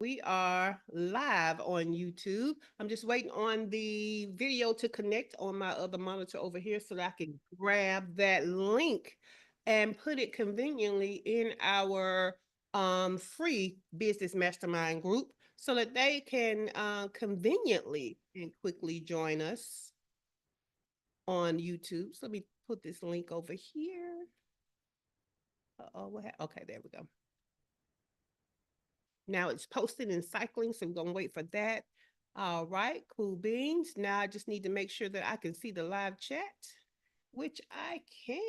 We are live on YouTube. I'm just waiting on the video to connect on my other monitor over here so that I can grab that link and put it conveniently in our free business mastermind group so that they can conveniently and quickly join us on YouTube. So let me put this link over here. Okay, there we go. Now it's posted in cycling, so we're gonna wait for that. All right, cool beans. Now I just need to make sure that I can see the live chat, which I can.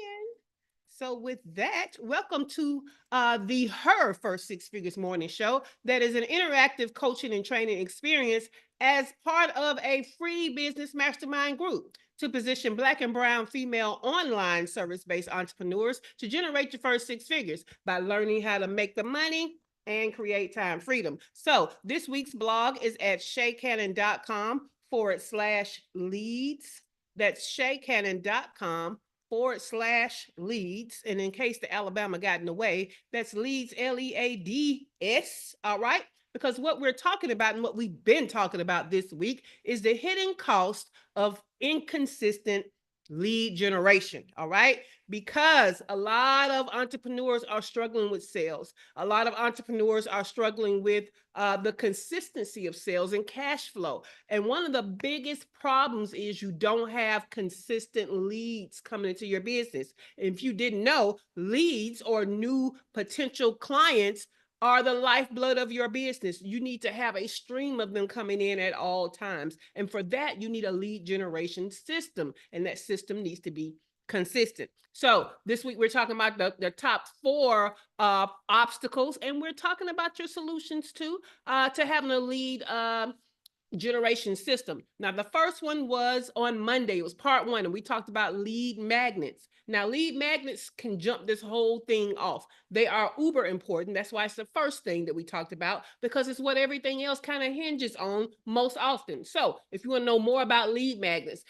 So with that, welcome to the Her First Six Figures Morning Show. That is an interactive coaching and training experience as part of a free business mastermind group to position Black and Brown female online service-based entrepreneurs to generate your first six figures by learning how to make the money and create time freedom. So this week's blog is at shaycannon.com/leads. That's shaycannon.com/leads. And in case the Alabama got in the way, that's leads, LEADS. All right. Because what we're talking about and what we've been talking about this week is the hidden cost of inconsistent lead generation. All right. Because a lot of entrepreneurs are struggling with sales. A lot of entrepreneurs are struggling with the consistency of sales and cash flow. And one of the biggest problems is you don't have consistent leads coming into your business. If you didn't know, leads or new potential clients are the lifeblood of your business. You need to have a stream of them coming in at all times. And for that, you need a lead generation system. And that system needs to be consistent. So this week we're talking about the top four obstacles, and we're talking about your solutions too to having a lead generation system. Now, the first one was on Monday. It was part one, and we talked about lead magnets. Now, lead magnets can jump this whole thing off. They are uber important. That's why it's the first thing that we talked about, because it's what everything else kind of hinges on most often. So if you want to know more about lead magnets,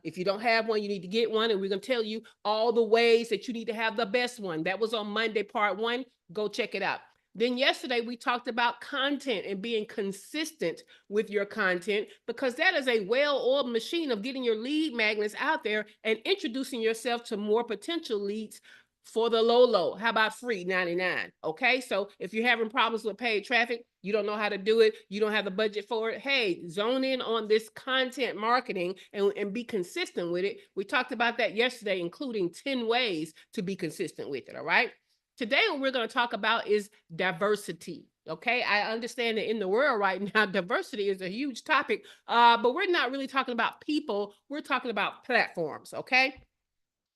if you don't have one, you need to get one, and we're going to tell you all the ways that you need to have the best one. That was on Monday, part one. Go check it out. Then yesterday we talked about content and being consistent with your content, because that is a well-oiled machine of getting your lead magnets out there and introducing yourself to more potential leads for the low. How about free 99? Okay, so if you're having problems with paid traffic, you don't know how to do it, you don't have the budget for it, hey, zone in on this content marketing and be consistent with it. We talked about that yesterday, including 10 ways to be consistent with it. All right. Today, what we're going to talk about is diversity. Okay, I understand that in the world right now, diversity is a huge topic, but we're not really talking about people. We're talking about platforms. Okay,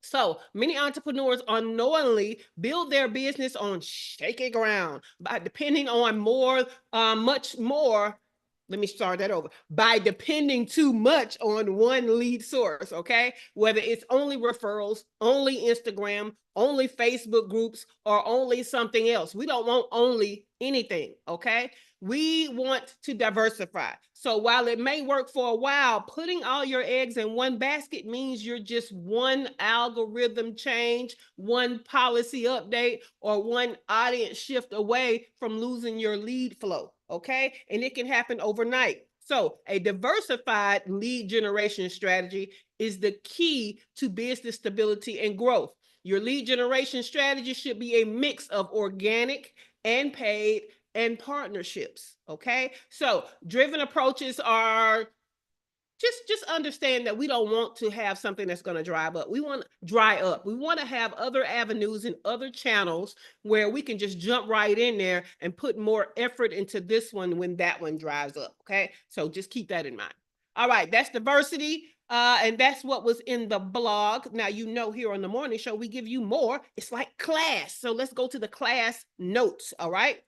so many entrepreneurs unknowingly build their business on shaky ground by depending on much more. Let me start that over. By depending too much on one lead source, okay? Whether it's only referrals, only Instagram, only Facebook groups, or only something else. We don't want only anything, okay? We want to diversify. So while it may work for a while, putting all your eggs in one basket means you're just one algorithm change, one policy update, or one audience shift away from losing your lead flow. Okay. And it can happen overnight. So a diversified lead generation strategy is the key to business stability and growth. Your lead generation strategy should be a mix of organic and paid and partnerships. Okay. So driven approaches are just understand that we don't want to have something that's going to dry up. We want to dry up. We want to have other avenues and other channels where we can just jump right in there and put more effort into this one when that one dries up. Okay. So just keep that in mind. All right. That's diversity. And that's what was in the blog. Now, you know, here on the morning show, we give you more. It's like class. So let's go to the class notes. All right.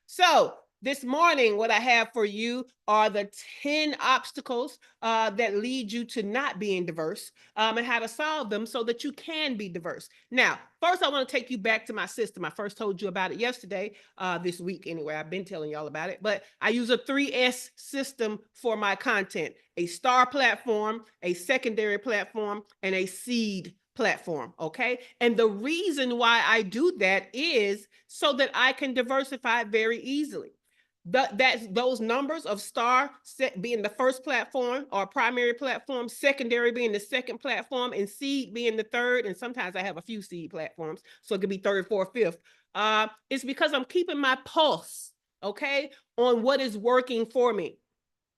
So this morning, what I have for you are the 10 obstacles that lead you to not being diverse, and how to solve them so that you can be diverse. Now, first, I want to take you back to my system. I first told you about it yesterday, this week anyway. I've been telling y'all about it, but I use a 3S system for my content: a star platform, a secondary platform, and a seed platform. Okay. And the reason why I do that is so that I can diversify very easily. those numbers of star being the first platform or primary platform, secondary being the second platform, and seed being the third. And sometimes I have a few seed platforms, so it could be third, fourth, fifth. It's because I'm keeping my pulse, okay, on what is working for me.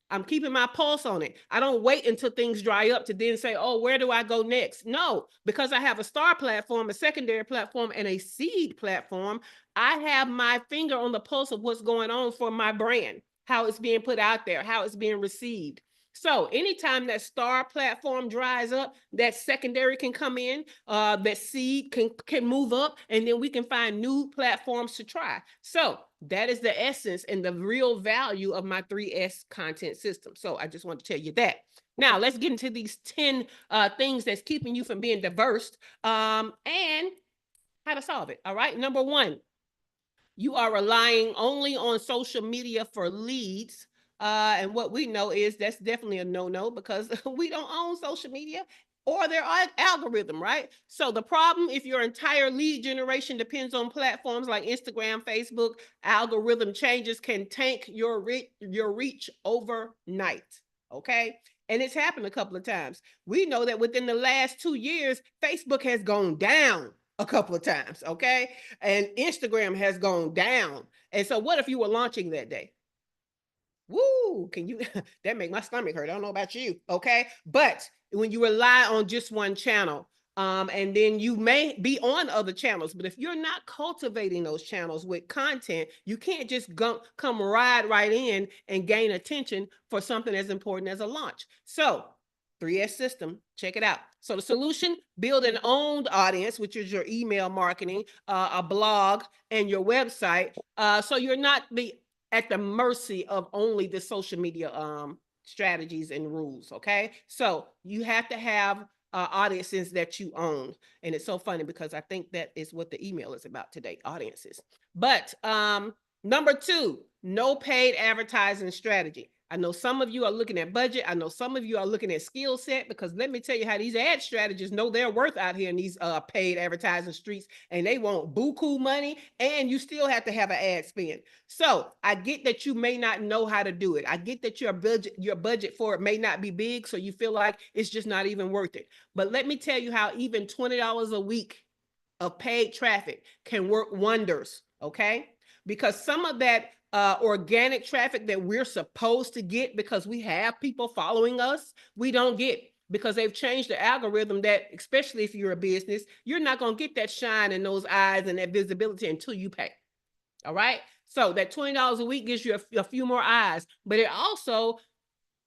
I'm keeping my pulse on it. I don't wait until things dry up to then say, oh, where do I go next? No, because I have a star platform, a secondary platform, and a seed platform, I have my finger on the pulse of what's going on for my brand, how it's being put out there, how it's being received. So anytime that star platform dries up, that secondary can come in, that seed can move up, and then we can find new platforms to try. So that is the essence and the real value of my 3S content system. So I just want to tell you that. Now let's get into these 10 things that's keeping you from being diverse and how to solve it. All right. Number one, you are relying only on social media for leads. And what we know is that's definitely a no-no because we don't own social media or their algorithm, right? So the problem, if your entire lead generation depends on platforms like Instagram, Facebook, algorithm changes can tank your reach overnight, okay? And it's happened a couple of times. We know that within the last 2 years, Facebook has gone down a couple of times, okay? And Instagram has gone down. And so what if you were launching that day? Woo, can you, that make my stomach hurt. I don't know about you, okay? But when you rely on just one channel, and then you may be on other channels, but if you're not cultivating those channels with content, you can't just come right in and gain attention for something as important as a launch. So 3S system, check it out. So the solution, build an owned audience, which is your email marketing, a blog, and your website. So you're not at the mercy of only the social media strategies and rules, okay? So you have to have audiences that you own. And it's so funny because I think that is what the email is about today, audiences. But number two, no paid advertising strategy. I know some of you are looking at budget. I know some of you are looking at skill set, because let me tell you how these ad strategists know their worth out here in these paid advertising streets, and they want buku money, and you still have to have an ad spend. So I get that you may not know how to do it. I get that your budget for it may not be big, so you feel like it's just not even worth it. But let me tell you how even $20 a week of paid traffic can work wonders, okay? Because some of that organic traffic that we're supposed to get because we have people following us, we don't get, because they've changed the algorithm that, especially if you're a business, you're not going to get that shine in those eyes and that visibility until you pay. All right. So that $20 a week gives you a few more eyes, but it also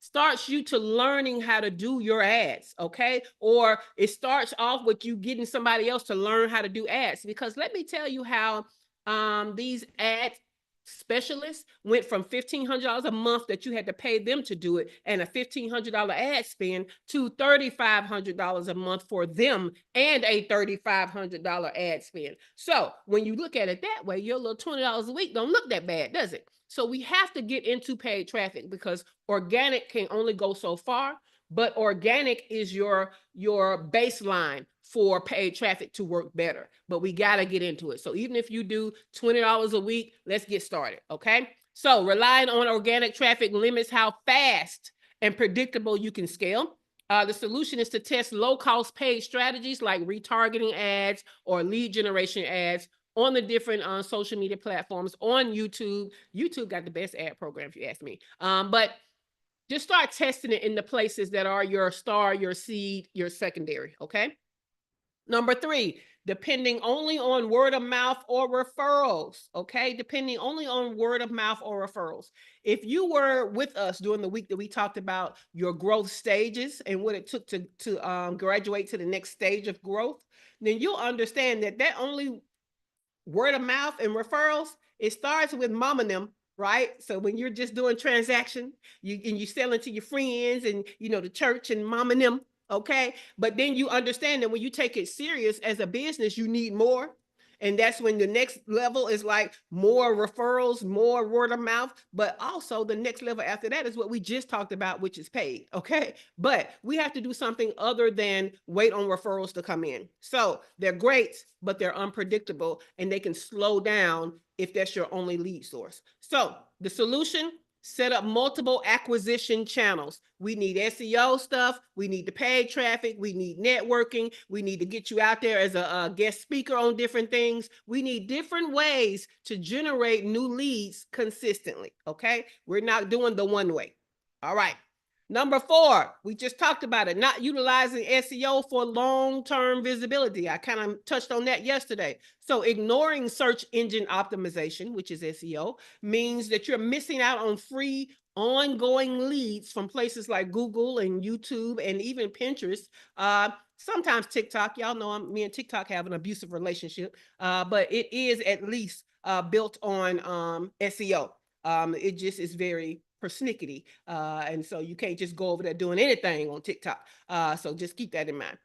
starts you to learning how to do your ads, okay? Or it starts off with you getting somebody else to learn how to do ads, because let me tell you how these ad specialists went from $1,500 a month that you had to pay them to do it and a $1,500 ad spend to $3,500 a month for them and a $3,500 ad spend. So when you look at it that way, your little $20 a week don't look that bad, does it? So we have to get into paid traffic because organic can only go so far, but organic is your baseline for paid traffic to work better. But we got to get into it. So even if you do $20 a week, let's get started, okay? So relying on organic traffic limits how fast and predictable you can scale. The solution is to test low-cost paid strategies like retargeting ads or lead generation ads on the different social media platforms, on YouTube. YouTube got the best ad program, if you ask me. But just start testing it in the places that are your star, your seed, your secondary, okay? Number three, depending only on word of mouth or referrals, okay? Depending only on word of mouth or referrals. If you were with us during the week that we talked about your growth stages and what it took to graduate to the next stage of growth, then you'll understand that only word of mouth and referrals, it starts with mom and them, right? So when you're just doing transaction, you selling to your friends and the church and mom and them, okay? But then you understand that when you take it serious as a business, you need more. And that's when the next level is like more referrals, more word of mouth. But also the next level after that is what we just talked about, which is paid. Okay. But we have to do something other than wait on referrals to come in. So they're great, but they're unpredictable and they can slow down if that's your only lead source. So the solution: set up multiple acquisition channels. We need SEO stuff. We need the paid traffic. We need networking. We need to get you out there as a guest speaker on different things. We need different ways to generate new leads consistently. Okay. We're not doing the one way. All right. Number 4, we just talked about it, not utilizing SEO for long-term visibility. I kind of touched on that yesterday. So ignoring search engine optimization, which is SEO, means that you're missing out on free ongoing leads from places like Google and YouTube and even Pinterest. Sometimes TikTok. Y'all know me and TikTok have an abusive relationship, but it is at least built on SEO. It just is very persnickety. And so you can't just go over there doing anything on TikTok. So just keep that in mind.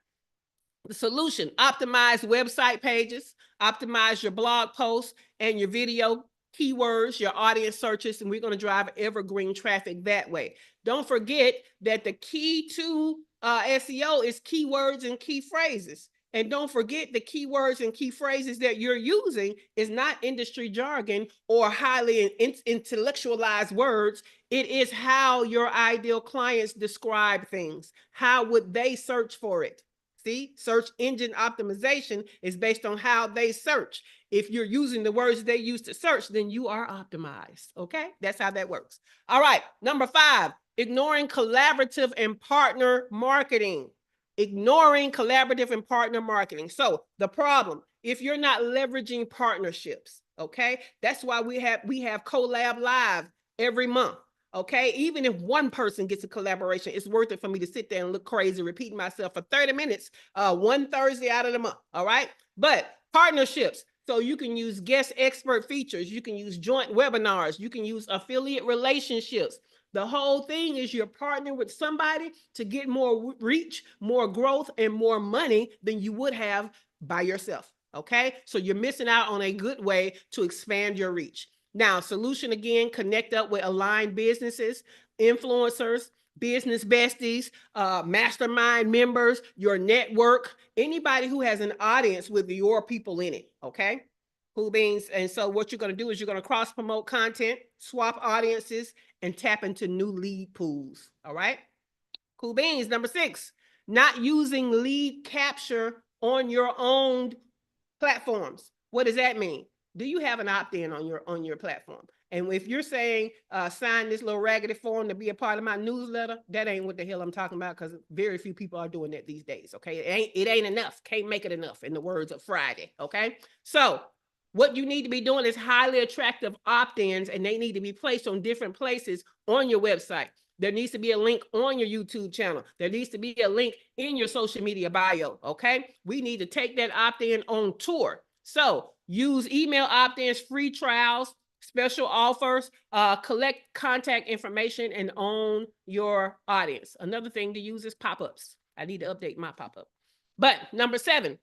The solution: optimize website pages, optimize your blog posts and your video keywords, your audience searches, and we're going to drive evergreen traffic that way. Don't forget that the key to SEO is keywords and key phrases. And don't forget the keywords and key phrases that you're using is not industry jargon or highly intellectualized words. It is how your ideal clients describe things. How would they search for it? See, search engine optimization is based on how they search. If you're using the words they use to search, then you are optimized. Okay, that's how that works. All right, number 5, ignoring collaborative and partner marketing. Ignoring collaborative and partner marketing. So the problem, if you're not leveraging partnerships, okay, that's why we have Collab Live every month. Okay, even if one person gets a collaboration, it's worth it for me to sit there and look crazy, repeating myself for 30 minutes, one Thursday out of the month. All right, but partnerships. So you can use guest expert features, you can use joint webinars, you can use affiliate relationships. The whole thing is you're partnering with somebody to get more reach, more growth, and more money than you would have by yourself. Okay, so you're missing out on a good way to expand your reach. Now, solution again: connect up with aligned businesses, influencers, business besties, mastermind members, your network, anybody who has an audience with your people in it. Okay. Cool beans. And so what you're going to do is you're going to cross promote content, swap audiences, and tap into new lead pools. All right. Cool beans. Number 6, not using lead capture on your own platforms. What does that mean? Do you have an opt-in on your platform? And if you're saying sign this little raggedy form to be a part of my newsletter, that ain't what the hell I'm talking about, because very few people are doing that these days. Okay, it ain't enough. Can't make it enough, in the words of Friday. Okay, so what you need to be doing is highly attractive opt-ins, and they need to be placed on different places on your website. There needs to be a link on your YouTube channel. There needs to be a link in your social media bio. Okay, we need to take that opt-in on tour. So use email opt-ins, free trials, special offers, collect contact information, and own your audience. Another thing to use is pop-ups. I need to update my pop-up. But number 7,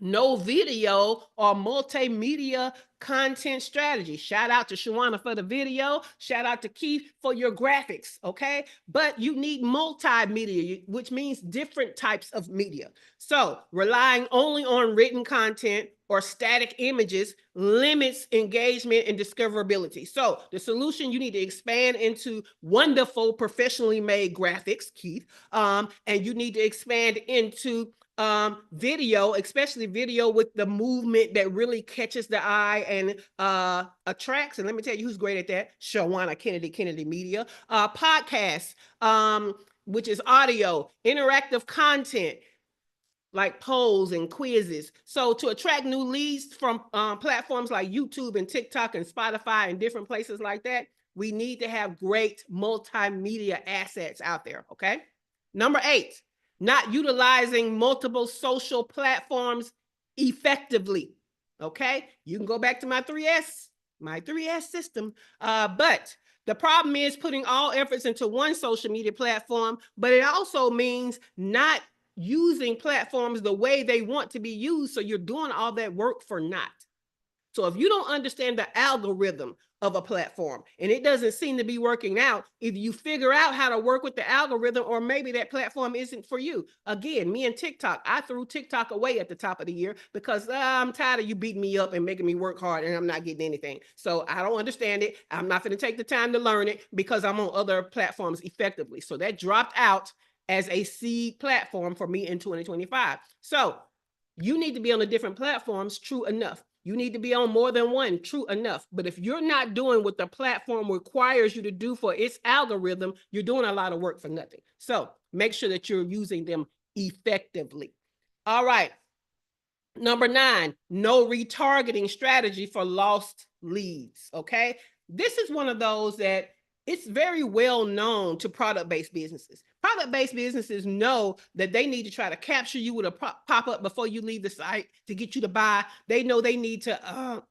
no video or multimedia content strategy. Shout out to Shawana for the video. Shout out to Keith for your graphics. Okay. But you need multimedia, which means different types of media. So relying only on written content or static images limits engagement and discoverability. So the solution: you need to expand into wonderful, professionally made graphics, Keith. And you need to expand into video, especially video with the movement that really catches the eye and attracts. And let me tell you who's great at that: Shawana Kennedy Media. Podcasts, which is audio, interactive content like polls and quizzes. So to attract new leads from platforms like YouTube and TikTok and Spotify and different places like that, we need to have great multimedia assets out there. Okay. Number 8, not utilizing multiple social platforms effectively. Okay. You can go back to my 3S system. But the problem is putting all efforts into one social media platform, but it also means not using platforms the way they want to be used. So you're doing all that work for naught. So if you don't understand the algorithm of a platform and it doesn't seem to be working out, if you figure out how to work with the algorithm, or maybe that platform isn't for you. Again, me and TikTok, I threw TikTok away at the top of the year because I'm tired of you beating me up and making me work hard and I'm not getting anything. So I don't understand it. I'm not going to take the time to learn it because I'm on other platforms effectively. So that dropped out as a seed platform for me in 2025. So you need to be on the different platforms, true enough. You need to be on more than one, true enough. But if you're not doing what the platform requires you to do for its algorithm, you're doing a lot of work for nothing. So make sure that you're using them effectively. All right. Number 9, no retargeting strategy for lost leads. Okay. This is one of those that it's very well known to product-based businesses. Product-based businesses know that they need to try to capture you with a pop-up before you leave the site to get you to buy. They know they need to,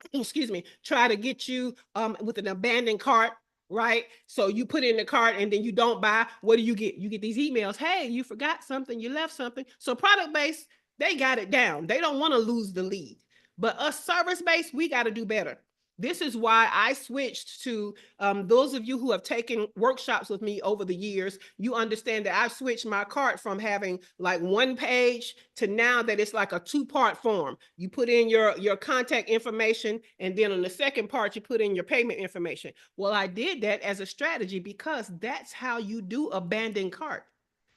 try to get you with an abandoned cart, right? So you put it in the cart and then you don't buy. What do you get? You get these emails. Hey, you forgot something. You left something. So product-based, they got it down. They don't want to lose the lead. But us service-based, we got to do better. This is why I switched to those of you who have taken workshops with me over the years. You understand that I've switched my cart from having like one page to now that it's like a 2-part form. You put in your contact information, and then on the second part, you put in your payment information. Well, I did that as a strategy because that's how you do abandoned cart.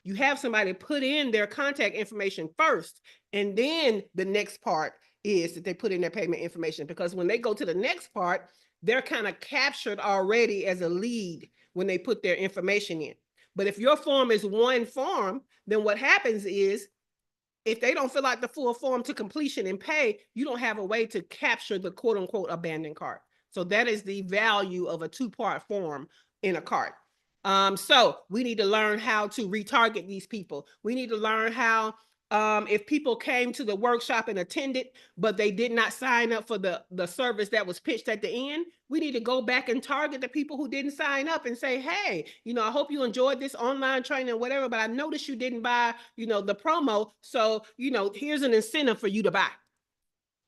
You have somebody put in their contact information first, and then the next part is that they put in their payment information, because when they go to the next part, they're kind of captured already as a lead when they put their information in. But if your form is one form, then what happens is if they don't fill out the full form to completion and pay, you don't have a way to capture the quote unquote abandoned cart. So that is the value of a 2-part form in a cart. So we need to learn how to retarget these people. We need to learn how, if people came to the workshop and attended, but they did not sign up for the service that was pitched at the end, we need to go back and target the people who didn't sign up and say, hey, I hope you enjoyed this online training or whatever, but I noticed you didn't buy, the promo. So, here's an incentive for you to buy.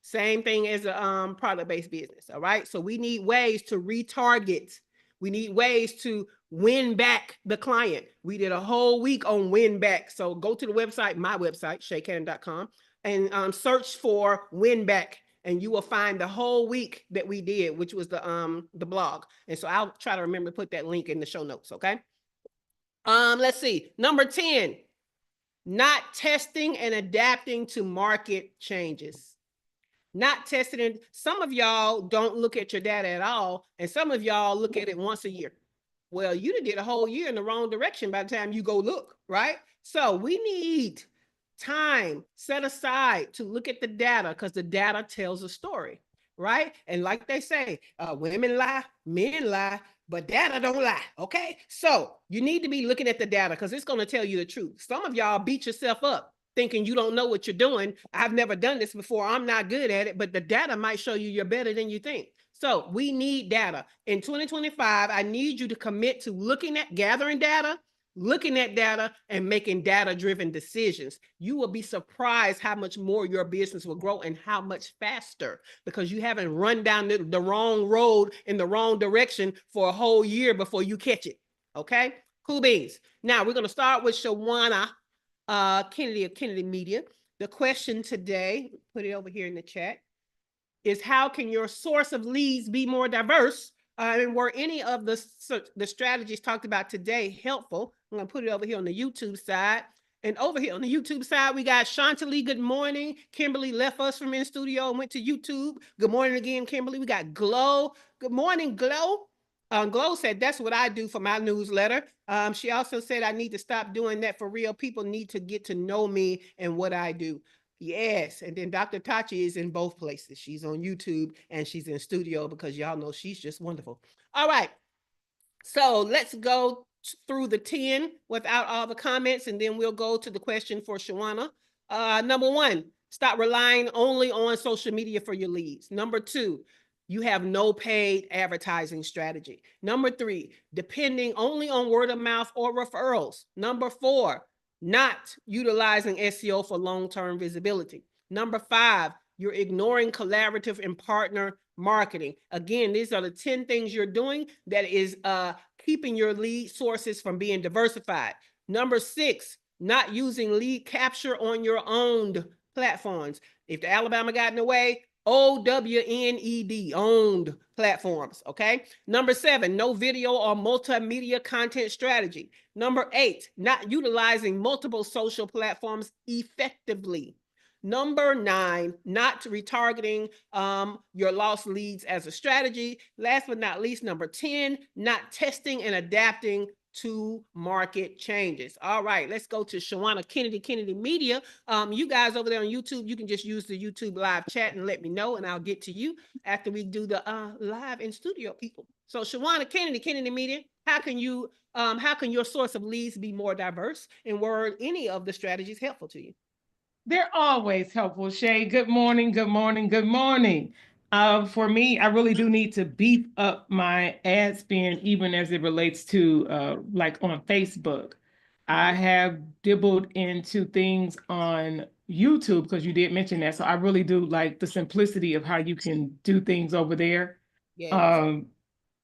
Same thing as a product-based business. All right. So we need ways to retarget. We need ways to win back the client. We did a whole week on win back. So go to the website, my website, shaycannon.com, and search for win back. And you will find the whole week that we did, which was the blog. And so I'll try to remember to put that link in the show notes. Okay. Let's see. Number 10, not testing and adapting to market changes. Not testing it. Some of y'all don't look at your data at all, and some of y'all look at it once a year. Well, you did a whole year in the wrong direction by the time you go look, right? So we need time set aside to look at the data, because the data tells a story, right? And like they say, women lie, men lie, but data don't lie, okay? So you need to be looking at the data because it's going to tell you the truth. Some of y'all beat yourself up thinking you don't know what you're doing. I've never done this before. I'm not good at it, but the data might show you you're better than you think. So we need data. In 2025, I need you to commit to gathering data, looking at data, and making data-driven decisions. You will be surprised how much more your business will grow and how much faster, because you haven't run down the wrong road in the wrong direction for a whole year before you catch it. Okay? Cool beans. Now we're going to start with Shawana Kennedy of Kennedy Media. The question today, put it over here in the chat, is how can your source of leads be more diverse? And were any of the strategies talked about today helpful? I'm going to put it over here on the YouTube side. And over here on the YouTube side, we got Chantalie. Good morning. Kimberly left us from in studio and went to YouTube. Good morning again, Kimberly. We got Glow. Good morning, Glow. Glow said, that's what I do for my newsletter. She also said, I need to stop doing that for real. People need to get to know me and what I do. Yes. And then Dr. Tachi is in both places. She's on YouTube and she's in studio because y'all know she's just wonderful. All right. So let's go through the 10 without all the comments, and then we'll go to the question for Shawana. Number 1, stop relying only on social media for your leads. Number 2, you have no paid advertising strategy. Number 3, depending only on word of mouth or referrals. Number 4, not utilizing SEO for long-term visibility. Number 5, you're ignoring collaborative and partner marketing. Again, these are the 10 things you're doing that is keeping your lead sources from being diversified. Number 6, not using lead capture on your owned platforms. If the Alabama got in the way, OWNED, owned platforms. Okay. Number 7, no video or multimedia content strategy. Number 8, not utilizing multiple social platforms effectively. Number 9, not retargeting your lost leads as a strategy. Last but not least, number 10, not testing and adapting to market changes. All right, let's go to Shawana Kennedy Media. You guys over there on YouTube, you can just use the YouTube live chat and let me know, and I'll get to you after we do the live in studio people. So Shawana Kennedy Media, how can your source of leads be more diverse, and were any of the strategies helpful to you? They're always helpful, Shay. Good morning, good morning, good morning. For me, I really do need to beef up my ad spend, even as it relates to like on Facebook. I have dibbled into things on YouTube because you did mention that. So I really do like the simplicity of how you can do things over there. Yes.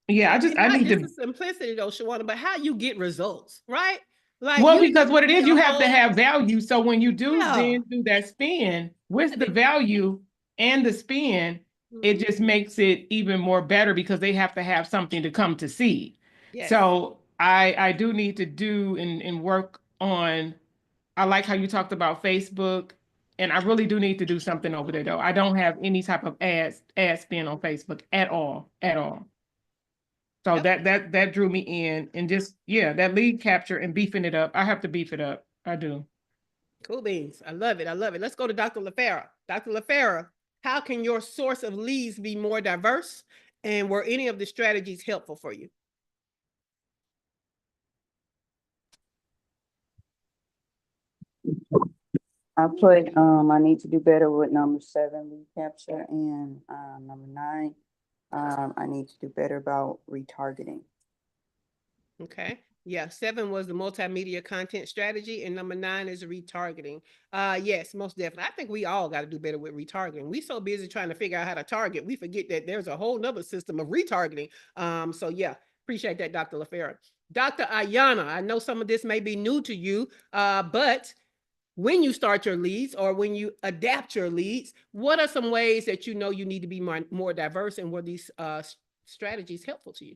Yeah, I Not need just to. the simplicity though, Shawana, but how you get results, right? Like Well, you because what it is, you have to whole, have value. So when you do yeah. then do that spin with the value and the spin, it just makes it even more better because they have to have something to come to see. Yes. So I do need to do and work on. I like how you talked about Facebook, and I really do need to do something over there though. I don't have any type of ad spin on Facebook at all, at all. So Yep. that drew me in, and just that lead capture and beefing it up. I have to beef it up. I do. Cool beans. I love it. I love it. Let's go to Dr. LaFera. Dr. LaFera, how can your source of leads be more diverse? And were any of the strategies helpful for you? I put I need to do better with number 7 recapture, and number 9 I need to do better about retargeting. Okay. Yeah, 7 was the multimedia content strategy, and number 9 is retargeting. Yes, most definitely. I think we all got to do better with retargeting. We so busy trying to figure out how to target, we forget that there's a whole nother system of retargeting. So yeah, appreciate that, Dr. LaFera. Dr. Ayana, I know some of this may be new to you, but when you start your leads or when you adapt your leads, what are some ways that you know you need to be more diverse, and were these strategies helpful to you?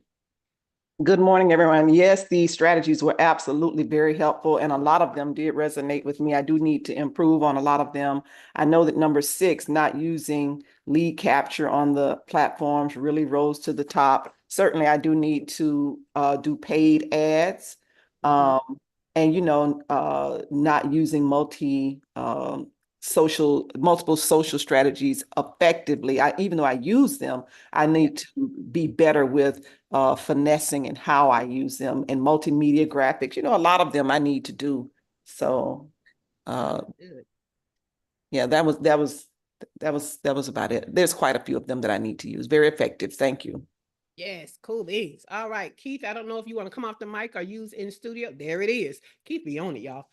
Good morning, everyone. Yes, these strategies were absolutely very helpful, and a lot of them did resonate with me. I do need to improve on a lot of them. I know that number 6, not using lead capture on the platforms, really rose to the top. Certainly, I do need to do paid ads, and not using multiple social strategies effectively. Even though I use them, I need to be better with finessing and how I use them, and multimedia graphics. A lot of them I need to do. So yeah, that was about it. There's quite a few of them that I need to use. Very effective. Thank you. Yes, cool beans. All right, Keith, I don't know if you want to come off the mic or use in studio. There it is. Keith be on it, y'all.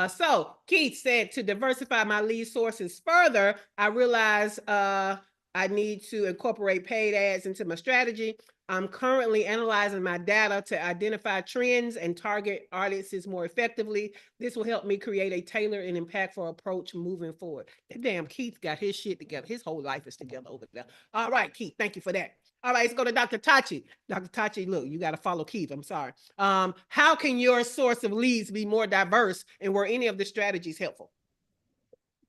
So Keith said, to diversify my lead sources further, I realized I need to incorporate paid ads into my strategy. I'm currently analyzing my data to identify trends and target audiences more effectively. This will help me create a tailored and impactful approach moving forward. That damn Keith got his shit together. His whole life is together over there. All right, Keith, thank you for that. All right, let's go to Dr. Tachi. Dr. Tachi, look, you got to follow Keith. I'm sorry. How can your source of leads be more diverse, and were any of the strategies helpful?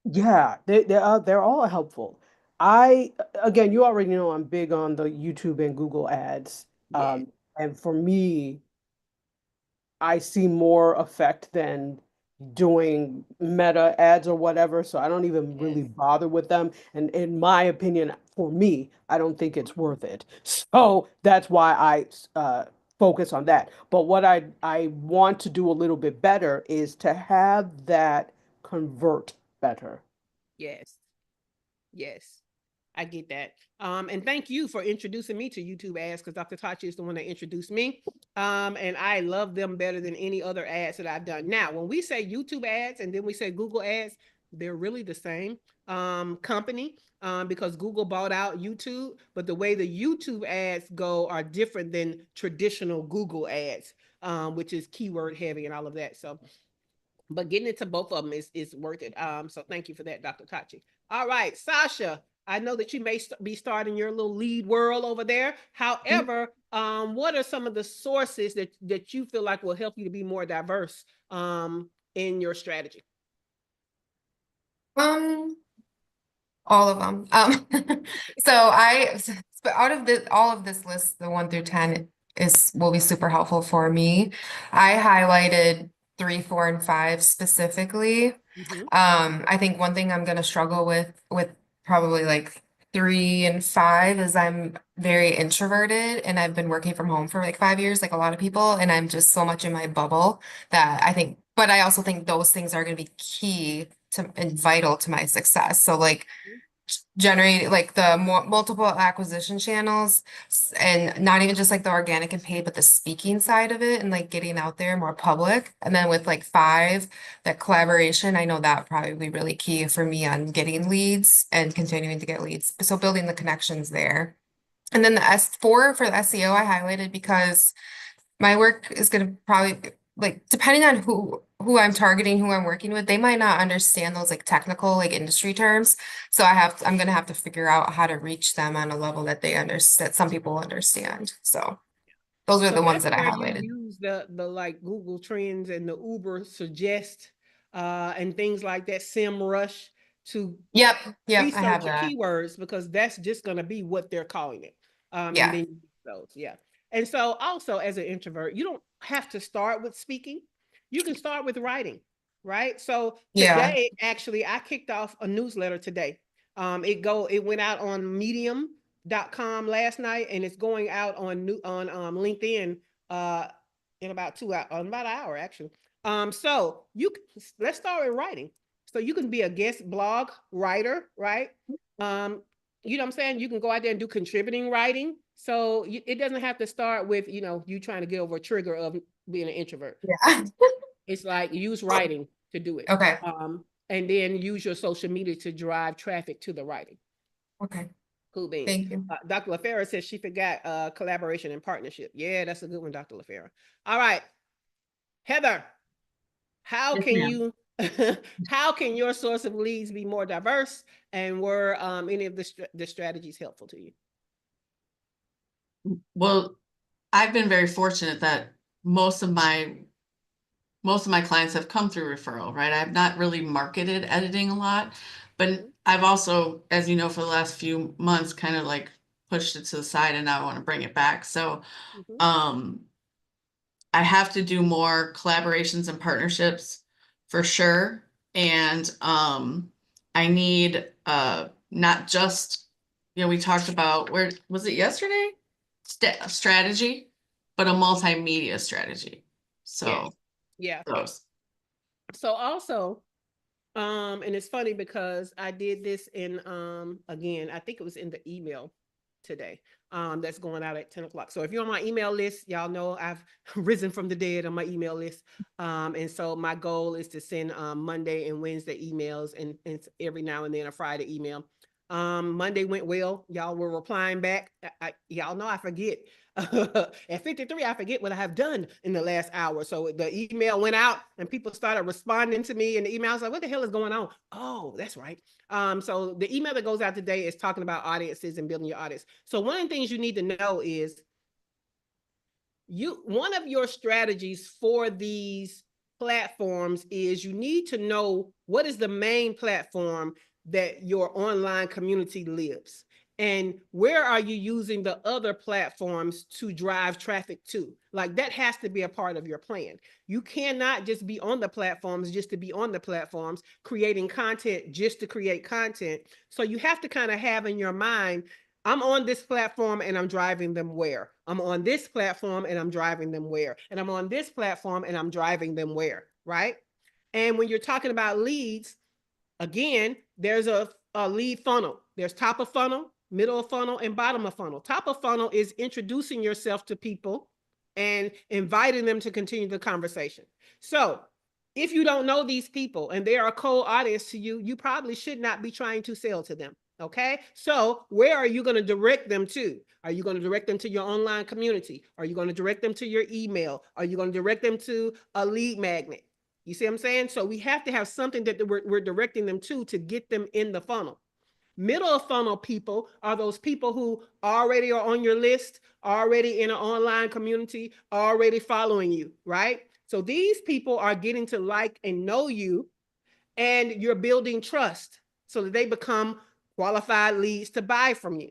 Yeah, they're all helpful. Again, you already know I'm big on the YouTube and Google ads. And for me, I see more effect than doing meta ads or whatever, so I don't even really bother with them. And in my opinion, for me, I don't think it's worth it. So that's why I focus on that. But what I want to do a little bit better is to have that convert better. Yes. Yes. I get that. And thank you for introducing me to YouTube ads, because Dr. Tachi is the one that introduced me. And I love them better than any other ads that I've done. Now, when we say YouTube ads and then we say Google ads, they're really the same company, because Google bought out YouTube, but the way the YouTube ads go are different than traditional Google ads, which is keyword heavy and all of that. So, but getting into both of them is worth it. So thank you for that, Dr. Tachi. All right, Sasha, I know that you may be starting your little lead world over there. However, what are some of the sources that you feel like will help you to be more diverse in your strategy? All of them. But out of all of this list, the 1 through 10 will be super helpful for me. I highlighted 3, 4, and 5 specifically. I think one thing I'm gonna struggle with probably like 3 and 5 is I'm very introverted, and I've been working from home for like 5 years, like a lot of people, and I'm just so much in my bubble that but I also think those things are gonna be key to and vital to my success. So like generate like the multiple acquisition channels, and not even just like the organic and paid, but the speaking side of it and like getting out there more public. And then with like 5, that collaboration, I know that would probably be really key for me on getting leads and continuing to get leads. So building the connections there. And then the S4 for the SEO I highlighted because my work is going to probably like depending on who I'm targeting, who I'm working with, they might not understand those like technical like industry terms. So I'm going to have to figure out how to reach them on a level that that some people understand. So those are the ones that I highlighted. You use the like Google Trends and the Uber Suggest and things like that, SEMrush to Yep, I research have your that. keywords, because that's just going to be what they're calling it. Yeah. And then you use those, yeah. And so also as an introvert, you don't have to start with speaking. You can start with writing, right? So today, actually, I kicked off a newsletter today. It went out on medium.com last night, and it's going out on LinkedIn in about about an hour actually. So let's start with writing. So you can be a guest blog writer, right? You know what I'm saying? You can go out there and do contributing writing. So it doesn't have to start with, you trying to get over a trigger of being an introvert. Yeah. It's like use writing to do it. Okay. And then use your social media to drive traffic to the writing. Okay. Cool beans. Thank you. Dr. LaFera says she forgot collaboration and partnership. Yeah, that's a good one, Dr. LaFera. All right. Heather, how can you how can your source of leads be more diverse, and were any of the strategies helpful to you? Well, I've been very fortunate that most of my clients have come through referral, right? I've not really marketed editing a lot, but I've also, as you know, for the last few months, kind of like pushed it to the side, and now I want to bring it back. So, I have to do more collaborations and partnerships for sure. And I need not just, we talked about, where was it yesterday? Strategy, but a multimedia strategy. So yeah. Those. So also, and it's funny because I did this in again, I think it was in the email today that's going out at 10 o'clock. So if you're on my email list, y'all know I've risen from the dead on my email list. And so my goal is to send Monday and Wednesday emails, and every now and then a Friday email. Monday went well. Y'all were replying back. Y'all know I forget. At 53, I forget what I have done in the last hour. So the email went out and people started responding to me, and the email was like, what the hell is going on? Oh, that's right. So the email that goes out today is talking about audiences and building your audience. So one of the things you need to know is one of your strategies for these platforms is you need to know what is the main platform that your online community lives, and where are you using the other platforms to drive traffic to. Like that has to be a part of your plan. You cannot just be on the platforms just to be on the platforms, creating content just to create content. So you have to kind of have in your mind, I'm on this platform and I'm driving them where? I'm on this platform and I'm driving them where? And I'm on this platform and I'm driving them where, right? And when you're talking about leads, again, there's a a lead funnel. There's top of funnel, middle of funnel, and bottom of funnel. Top of funnel is introducing yourself to people and inviting them to continue the conversation. So if you don't know these people and they are a cold audience to you, you probably should not be trying to sell to them. Okay. So where are you going to direct them to? Are you going to direct them to your online community? Are you going to direct them to your email? Are you going to direct them to a lead magnet? You see what I'm saying? So we have to have something that we're directing them to get them in the funnel. Middle of funnel people are those people who already are on your list, already in an online community, already following you, right? So these people are getting to like and know you, and you're building trust so that they become qualified leads to buy from you,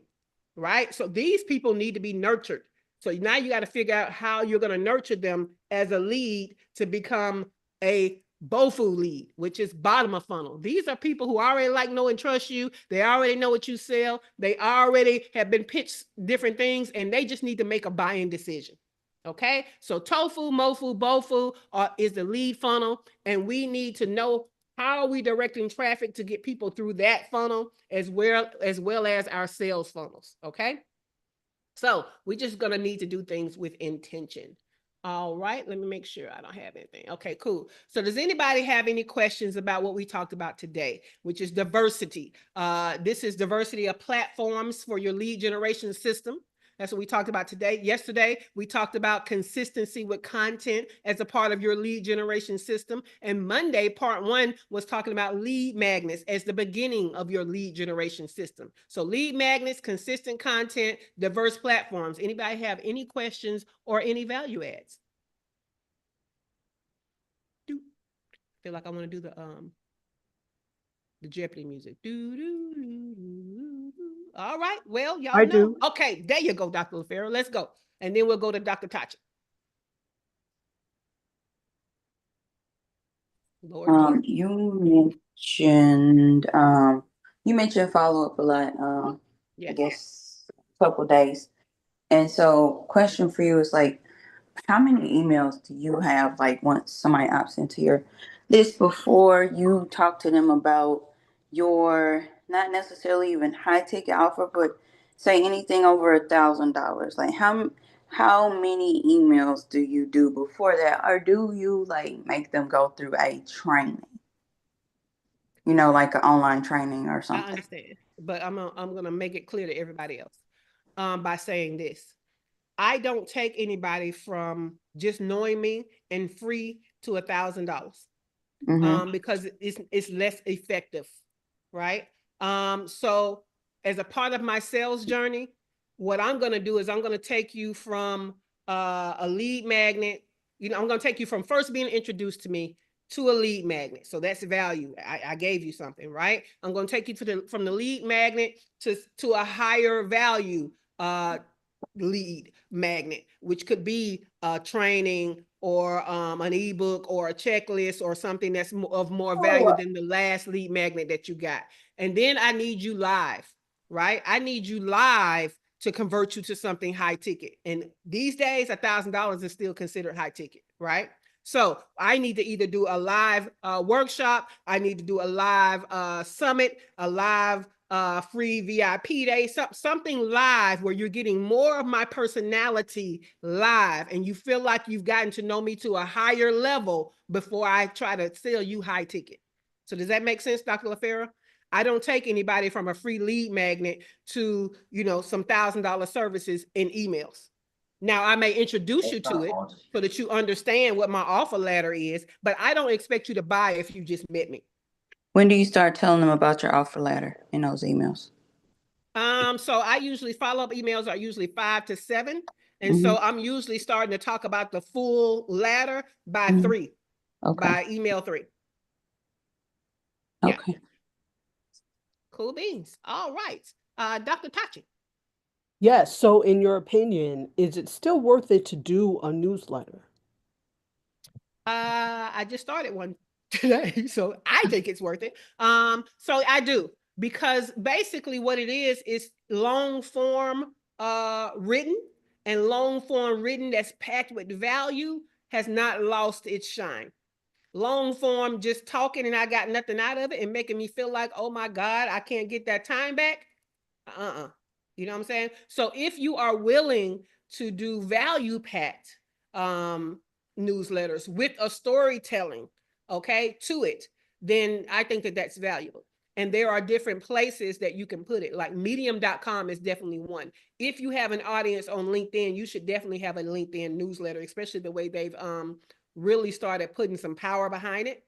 right? So these people need to be nurtured. So now you got to figure out how you're going to nurture them as a lead to become a BOFU lead, which is bottom of funnel. These are people who already like, know, and trust you. They already know what you sell. They already have been pitched different things, and they just need to make a buying decision. Okay, so TOFU, MOFU, BOFU is the lead funnel, and we need to know how are we directing traffic to get people through that funnel as well as our sales funnels. Okay, so we're just gonna need to do things with intention. All right, let me make sure I don't have anything. Okay, cool. So does anybody have any questions about what we talked about today, which is diversity? This is diversity of platforms for your lead generation system. That's what we talked about today. Yesterday, we talked about consistency with content as a part of your lead generation system. And Monday, part 1 was talking about lead magnets as the beginning of your lead generation system. So lead magnets, consistent content, diverse platforms. Anybody have any questions or any value adds? I feel like I want to do the Jeopardy music. All right. Well, y'all I know. do. Okay, there you go, Dr. LaFaro. Let's go. And then we'll go to Dr. Tachi. Lord, You mentioned follow up a lot, yeah. I guess a couple days. And so question for you is like, how many emails do you have like once somebody opts into your list before you talk to them about your not necessarily even high ticket offer, but say anything over $1,000? Like how many emails do you do before that, or do you like make them go through a training? You know, like an online training or I something. understand, but I'm gonna make it clear to everybody else by saying this. I don't take anybody from just knowing me and free to $1,000 because it's less effective, right? So as a part of my sales journey, what I'm gonna do is I'm gonna take you from a lead magnet. You know, I'm gonna take you from first being introduced to me to a lead magnet. So that's value. I gave you something, right? I'm going to take you from the lead magnet to a higher value lead magnet, which could be training or an ebook or a checklist or something that's of more value than the last lead magnet that you got. And then I need you live, right? I need you live to convert you to something high ticket. And these days, $1,000 is still considered high ticket, right? So I need to either do a live workshop, I need to do a live summit, a live free VIP day, something live where you're getting more of my personality live and you feel like you've gotten to know me to a higher level before I try to sell you high ticket. So does that make sense, Dr. LaFaro? I don't take anybody from a free lead magnet to, you know, some $1,000 services in emails. Now, I may introduce you to it so that you understand what my offer ladder is, but I don't expect you to buy if you just met me. When do you start telling them about your offer ladder in those emails? So I usually follow-up emails are usually 5 to 7. And so I'm usually starting to talk about the full ladder by 3, by email 3. Okay. Yeah. Cool beans. All right. Dr. Tachi. Yes. So in your opinion, is it still worth it to do a newsletter? I just started one today, so I think it's worth it. So I do, because basically what it is long form written, and long form written that's packed with value has not lost its shine. long form, just talking and I got nothing out of it and making me feel like, oh my God, I can't get that time back. You know what I'm saying? So if you are willing to do value packed newsletters with a storytelling, okay, to it, then I think that that's valuable. And there are different places that you can put it. Like medium.com is definitely one. If you have an audience on LinkedIn, you should definitely have a LinkedIn newsletter, especially the way they've really started putting some power behind it.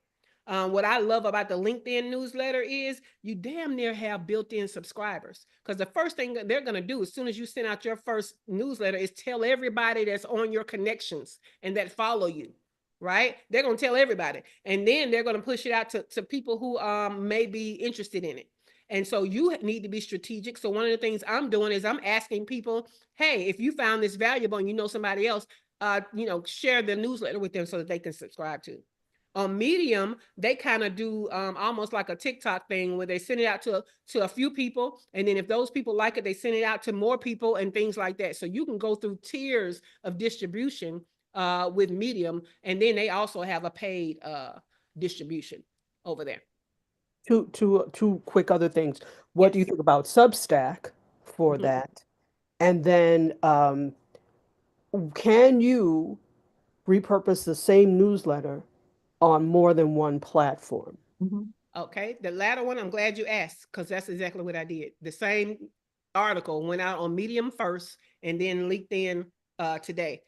What I love about the LinkedIn newsletter is you damn near have built-in subscribers, because the first thing that they're going to do as soon as you send out your first newsletter is tell everybody that's on your connections and that follow you, right? They're going to tell everybody, and then they're going to push it out to people who may be interested in it. And so you need to be strategic. So one of the things I'm doing is I'm asking people, hey, if you found this valuable and you know somebody else, share the newsletter with them so that they can subscribe to. On Medium, they kind of do almost like a TikTok thing where they send it out to a few people, and then if those people like it, they send it out to more people and things like that. So you can go through tiers of distribution with Medium, and then they also have a paid distribution over there. Two quick other things. What do you think about Substack for that? And then can you repurpose the same newsletter on more than one platform? Okay, the latter one, I'm glad you asked, because that's exactly what I did. The same article went out on Medium first and then leaked in today,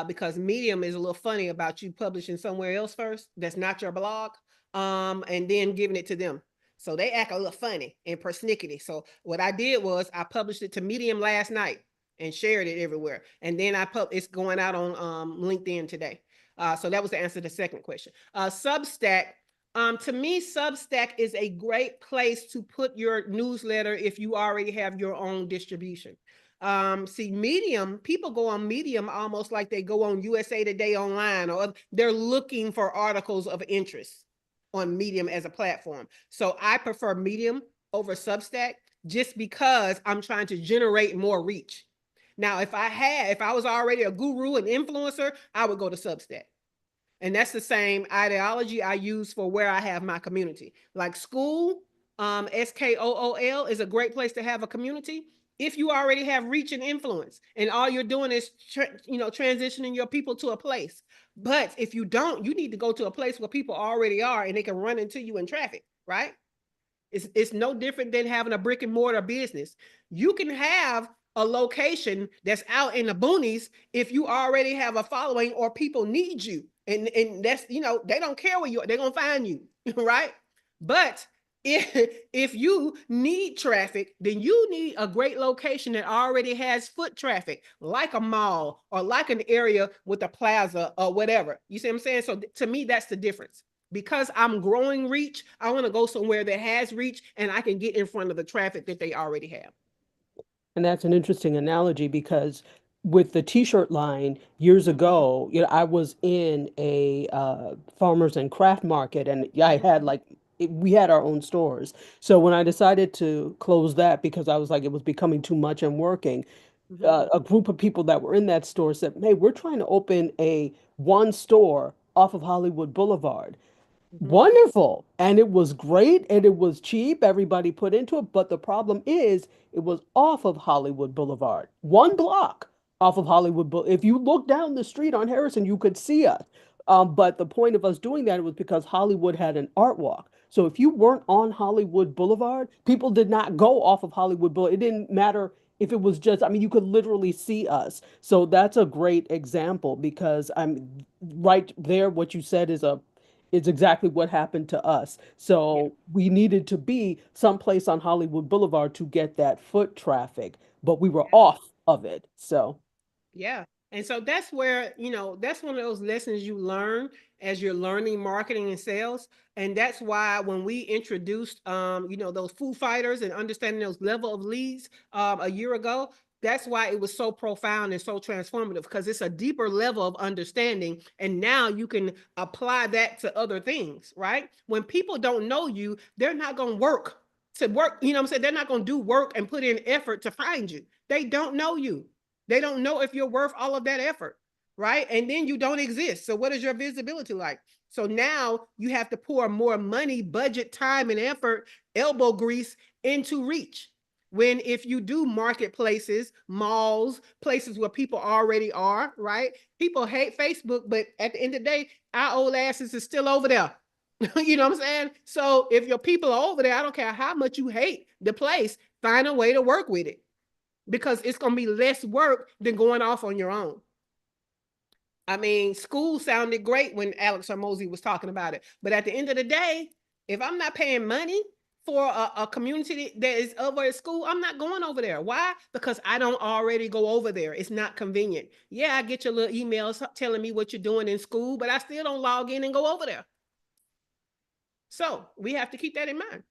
because Medium is a little funny about you publishing somewhere else first that's not your blog, and then giving it to them. So they act a little funny and persnickety. So what I did was I published it to Medium last night and shared it everywhere. And then it's going out on LinkedIn today. So that was the answer to the second question. Substack. To me, Substack is a great place to put your newsletter if you already have your own distribution. See, Medium, people go on Medium almost like they go on USA Today online, or they're looking for articles of interest on Medium as a platform. So I prefer Medium over Substack just because I'm trying to generate more reach. Now, if I was already a guru and influencer, I would go to Substack. And that's the same ideology I use for where I have my community. Like school, SKOOL is a great place to have a community if you already have reach and influence, and all you're doing is transitioning your people to a place. But if you don't, you need to go to a place where people already are and they can run into you in traffic, right? It's no different than having a brick and mortar business. You can have a location that's out in the boonies if you already have a following or people need you. And that's, they don't care where you are, they're gonna find you, right? But if you need traffic, then you need a great location that already has foot traffic, like a mall or like an area with a plaza or whatever. You see what I'm saying? So to me, that's the difference. Because I'm growing reach, I want to go somewhere that has reach and I can get in front of the traffic that they already have. And that's an interesting analogy, because with the t-shirt line years ago, I was in a farmers and craft market, and I had we had our own stores. So when I decided to close that because I was like, it was becoming too much and working, a group of people that were in that store said, hey, we're trying to open a one store off of Hollywood Boulevard. Wonderful. And it was great and it was cheap. Everybody put into it. But the problem is, it was off of Hollywood Boulevard, one block off of Hollywood Boulevard. If you look down the street on Harrison, you could see us. But the point of us doing that was because Hollywood had an art walk. So if you weren't on Hollywood Boulevard, people did not go off of Hollywood Boulevard. It didn't matter if it was just, I mean, you could literally see us. So that's a great example, because I'm right there. What you said is exactly what happened to us. So we needed to be someplace on Hollywood Boulevard to get that foot traffic, but we were off of it. So yeah. And so that's where, that's one of those lessons you learn as you're learning marketing and sales. And that's why when we introduced, those Foo Fighters and understanding those level of leads a year ago, that's why it was so profound and so transformative, because it's a deeper level of understanding. And now you can apply that to other things, right? When people don't know you, they're not going to work. They're not going to do work and put in effort to find you. They don't know you. They don't know if you're worth all of that effort. right? And then you don't exist. So what is your visibility like? So now you have to pour more money, budget, time, and effort, elbow grease into reach. When if you do marketplaces, malls, places where people already are, right? People hate Facebook, but at the end of the day, our old asses is still over there. You know what I'm saying? So if your people are over there, I don't care how much you hate the place, find a way to work with it, because it's going to be less work than going off on your own. I mean, school sounded great when Alex Hormozy was talking about it. But at the end of the day, if I'm not paying money for a community that is over at school, I'm not going over there. Why? Because I don't already go over there. It's not convenient. Yeah, I get your little emails telling me what you're doing in school, but I still don't log in and go over there. So we have to keep that in mind.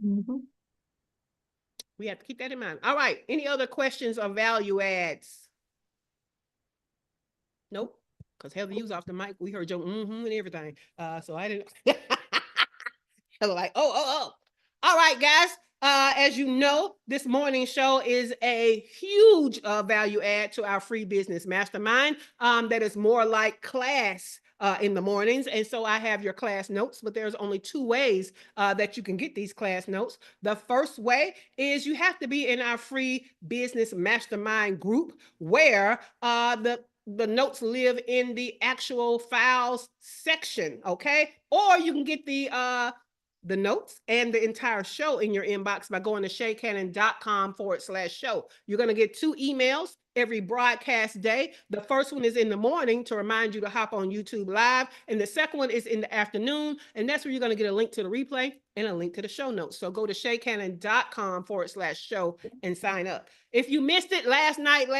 Mm-hmm. We have to keep that in mind. All right. Any other questions or value adds? Nope. Because Heather, you was off the mic. We heard your and everything. So I didn't. Heather like, oh. All right, guys. As you know, this morning show is a huge value add to our free business mastermind. That is more like class in the mornings. And so I have your class notes, but there's only two ways that you can get these class notes. The first way is you have to be in our free business mastermind group, where the notes live in the actual files section, okay? Or you can get the notes and the entire show in your inbox by going to shaycannon.com/show. You're going to get 2 emails every broadcast day. The first one is in the morning to remind you to hop on YouTube Live. And the second one is in the afternoon. And that's where you're going to get a link to the replay and a link to the show notes. So go to shaycannon.com/show and sign up. If you missed it last night,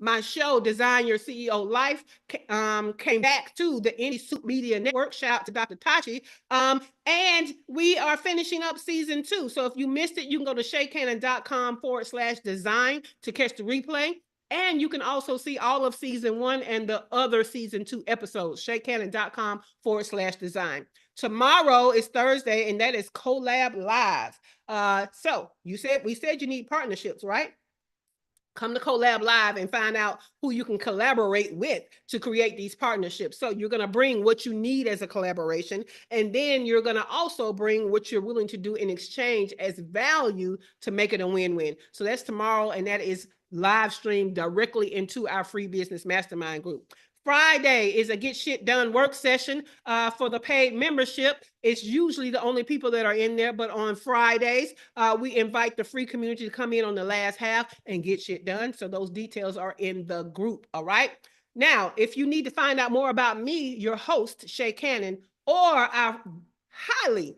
my show, Design Your CEO Life, came back to the Indie Soup Media Network. Shout out to Dr. Tachi. And we are finishing up season 2. So if you missed it, you can go to shaycannon.com/design to catch the replay. And you can also see all of season 1 and the other season 2 episodes, shaycannon.com/design. Tomorrow is Thursday, and that is Collab Live. So we said you need partnerships, right? Come to Collab Live and find out who you can collaborate with to create these partnerships. So you're going to bring what you need as a collaboration, and then you're going to also bring what you're willing to do in exchange as value to make it a win-win. So that's tomorrow, and that is live streamed directly into our free business mastermind group. Friday is a get shit done work session for the paid membership. It's usually the only people that are in there, but on Fridays, we invite the free community to come in on the last half and get shit done. So those details are in the group, all right? Now, if you need to find out more about me, your host, Shay Cannon, or our highly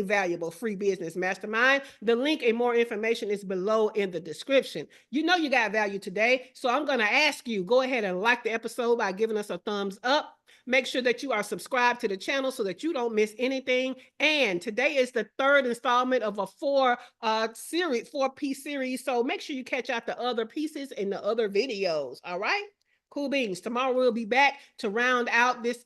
valuable free business mastermind, the link and more information is below in the description. You know you got value today, so I'm going to ask you, go ahead and like the episode by giving us a thumbs up. Make sure that you are subscribed to the channel so that you don't miss anything. And today is the 3rd installment of a 4-piece series. So make sure you catch out the other pieces in the other videos. All right? Cool beans. Tomorrow we'll be back to round out this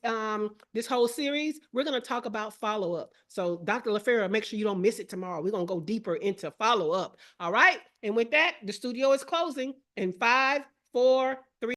this whole series. We're going to talk about follow-up. So Dr. LaFera, make sure you don't miss it tomorrow. We're going to go deeper into follow-up. All right? And with that, the studio is closing in 5, 4, 3.